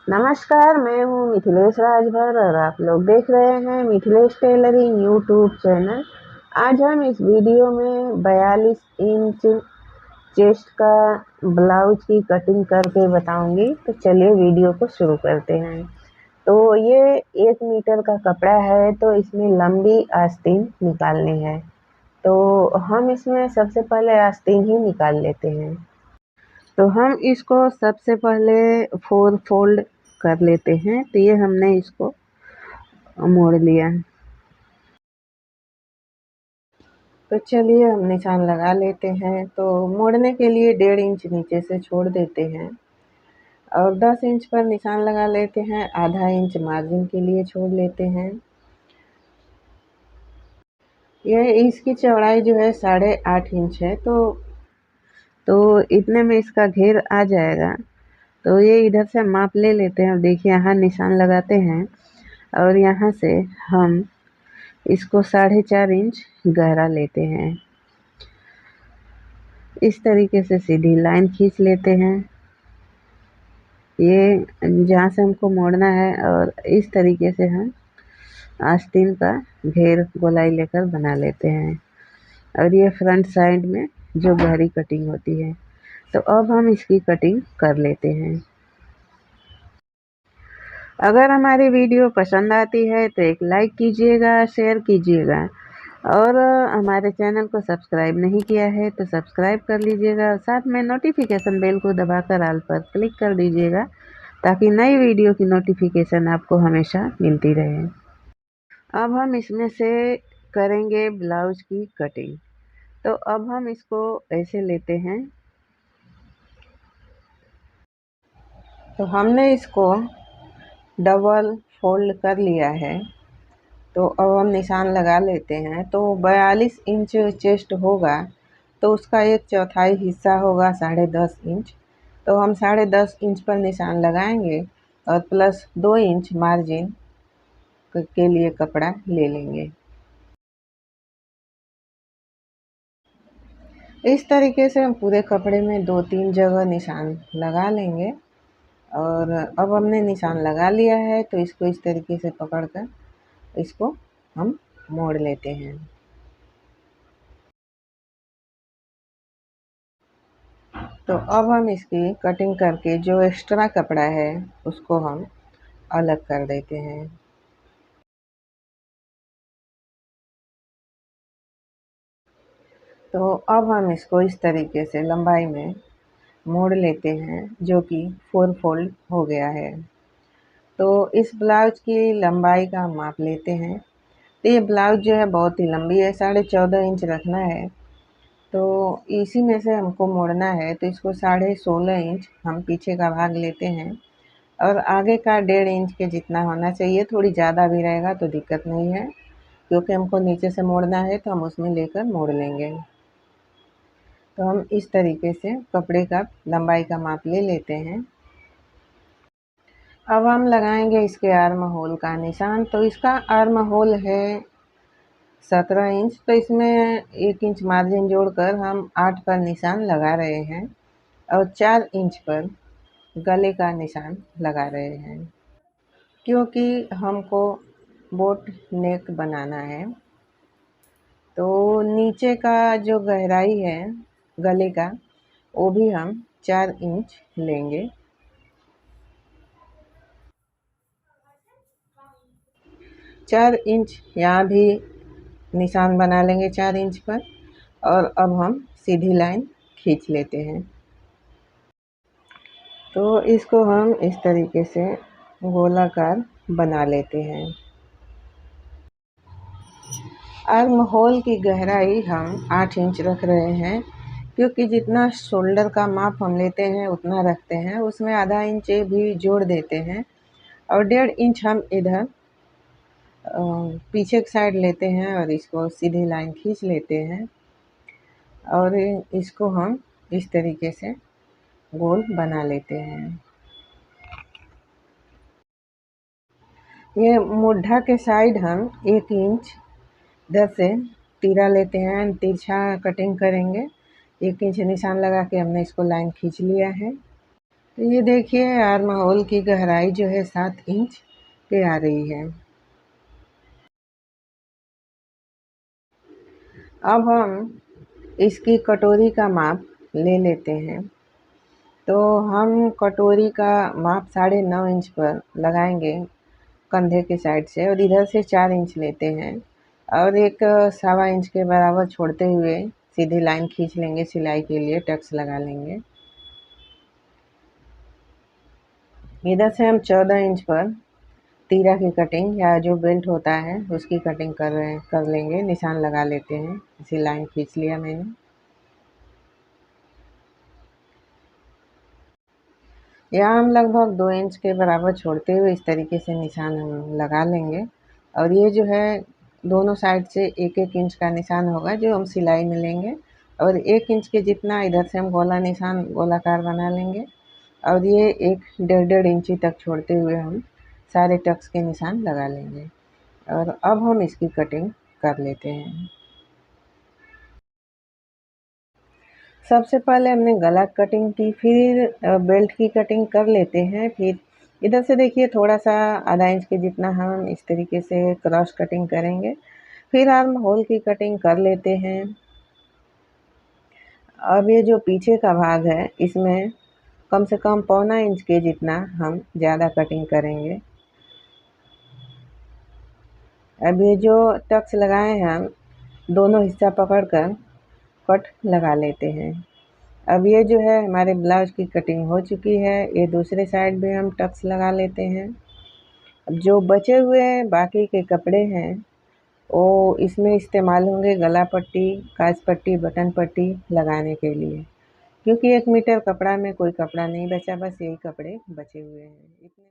नमस्कार, मैं हूँ मिथिलेश राजभर और आप लोग देख रहे हैं मिथिलेश टेलरिंग यूट्यूब चैनल। आज हम इस वीडियो में 42 इंच चेस्ट का ब्लाउज की कटिंग करके बताऊंगी। तो चलिए वीडियो को शुरू करते हैं। तो ये 1 मीटर का कपड़ा है, तो इसमें लंबी आस्तीन निकालनी है। तो हम इसमें सबसे पहले आस्तीन ही निकाल लेते हैं। तो हम इसको सबसे पहले 4 फोल्ड कर लेते हैं। तो ये हमने इसको मोड़ लिया। तो चलिए हम निशान लगा लेते हैं। तो मोड़ने के लिए 1.5 इंच नीचे से छोड़ देते हैं और 10 इंच पर निशान लगा लेते हैं। आधा इंच मार्जिन के लिए छोड़ लेते हैं। यह इसकी चौड़ाई जो है 8.5 इंच है। तो इतने में इसका घेर आ जाएगा। तो ये इधर से माप ले लेते हैं। देखिए यहाँ निशान लगाते हैं और यहाँ से हम इसको 4.5 इंच गहरा लेते हैं। इस तरीके से सीधी लाइन खींच लेते हैं। ये जहाँ से हमको मोड़ना है और इस तरीके से हम आस्तीन का घेर गोलाई लेकर बना लेते हैं। और ये फ्रंट साइड में जो गहरी कटिंग होती है। तो अब हम इसकी कटिंग कर लेते हैं। अगर हमारी वीडियो पसंद आती है तो एक लाइक कीजिएगा, शेयर कीजिएगा और हमारे चैनल को सब्सक्राइब नहीं किया है तो सब्सक्राइब कर लीजिएगा। साथ में नोटिफिकेशन बेल को दबाकर ऑल पर क्लिक कर दीजिएगा ताकि नई वीडियो की नोटिफिकेशन आपको हमेशा मिलती रहे। अब हम इसमें से करेंगे ब्लाउज की कटिंग। तो अब हम इसको ऐसे लेते हैं। तो हमने इसको डबल फोल्ड कर लिया है। तो अब हम निशान लगा लेते हैं। तो 42 इंच चेस्ट होगा तो उसका 1/4 हिस्सा होगा 10.5 इंच। तो हम 10.5 इंच पर निशान लगाएंगे और प्लस 2 इंच मार्जिन के लिए कपड़ा ले लेंगे। इस तरीके से हम पूरे कपड़े में 2-3 जगह निशान लगा लेंगे। और अब हमने निशान लगा लिया है तो इसको इस तरीके से पकड़कर इसको हम मोड़ लेते हैं। तो अब हम इसकी कटिंग करके जो एक्स्ट्रा कपड़ा है उसको हम अलग कर देते हैं। तो अब हम इसको इस तरीके से लंबाई में मोड़ लेते हैं जो कि 4 फोल्ड हो गया है। तो इस ब्लाउज की लंबाई का माप लेते हैं। तो ये ब्लाउज जो है बहुत ही लंबी है, 14.5 इंच रखना है। तो इसी में से हमको मोड़ना है तो इसको 16.5 इंच हम पीछे का भाग लेते हैं और आगे का 1.5 इंच के जितना होना चाहिए। थोड़ी ज़्यादा भी रहेगा तो दिक्कत नहीं है क्योंकि हमको नीचे से मोड़ना है तो हम उसमें लेकर मोड़ लेंगे। तो हम इस तरीके से कपड़े का लंबाई का माप ले लेते हैं। अब हम लगाएंगे इसके आर्म होल का निशान। तो इसका आर्म होल है 17 इंच। तो इसमें 1 इंच मार्जिन जोड़कर हम 8 पर निशान लगा रहे हैं और 4 इंच पर गले का निशान लगा रहे हैं क्योंकि हमको बोट नेक बनाना है। तो नीचे का जो गहराई है गले का वो भी हम 4 इंच लेंगे। 4 इंच यहाँ भी निशान बना लेंगे 4 इंच पर। और अब हम सीधी लाइन खींच लेते हैं। तो इसको हम इस तरीके से गोलाकार बना लेते हैं। आर्म होल की गहराई हम 8 इंच रख रहे हैं क्योंकि जितना शोल्डर का माप हम लेते हैं उतना रखते हैं, उसमें आधा इंच भी जोड़ देते हैं और 1.5 इंच हम इधर पीछे की साइड लेते हैं और इसको सीधी लाइन खींच लेते हैं और इसको हम इस तरीके से गोल बना लेते हैं। ये मुड्ढा के साइड हम 1 इंच इधर से तीरा लेते हैं, तिरछा कटिंग करेंगे। 1 इंच निशान लगा के हमने इसको लाइन खींच लिया है। तो ये देखिए आर्म होल की गहराई जो है 7 इंच पे आ रही है। अब हम इसकी कटोरी का माप ले लेते हैं। तो हम कटोरी का माप 9.5 इंच पर लगाएंगे कंधे के साइड से, और इधर से 4 इंच लेते हैं और एक 1.25 इंच के बराबर छोड़ते हुए सीधी लाइन खींच लेंगे, सिलाई के लिए टक्स लगा लेंगे। इधर से हम 14 इंच पर तीरा की कटिंग या जो बेल्ट होता है उसकी कटिंग कर लेंगे, निशान लगा लेते हैं। इसी लाइन खींच लिया मैंने। यहाँ हम लगभग 2 इंच के बराबर छोड़ते हुए इस तरीके से निशान हम लगा लेंगे, और ये जो है दोनों साइड से 1-1 इंच का निशान होगा जो हम सिलाई में लेंगे, और 1 इंच के जितना इधर से हम गोला निशान गोलाकार बना लेंगे, और ये 1-1.5 इंची तक छोड़ते हुए हम सारे टक्स के निशान लगा लेंगे। और अब हम इसकी कटिंग कर लेते हैं। सबसे पहले हमने गला कटिंग की, फिर बेल्ट की कटिंग कर लेते हैं। फिर इधर से देखिए थोड़ा सा आधा इंच के जितना हम इस तरीके से क्रॉस कटिंग करेंगे। फिर आर्म होल की कटिंग कर लेते हैं। अब ये जो पीछे का भाग है इसमें कम से कम 1.25 इंच के जितना हम ज़्यादा कटिंग करेंगे। अब ये जो टक्स लगाए हैं हम दोनों हिस्सा पकड़कर कट लगा लेते हैं। अब ये जो है हमारे ब्लाउज की कटिंग हो चुकी है। ये दूसरे साइड भी हम टक्स लगा लेते हैं। अब जो बचे हुए बाकी के कपड़े हैं वो इसमें इस्तेमाल होंगे गला पट्टी, काज पट्टी, बटन पट्टी लगाने के लिए, क्योंकि 1 मीटर कपड़ा में कोई कपड़ा नहीं बचा, बस यही कपड़े बचे हुए हैं। इतने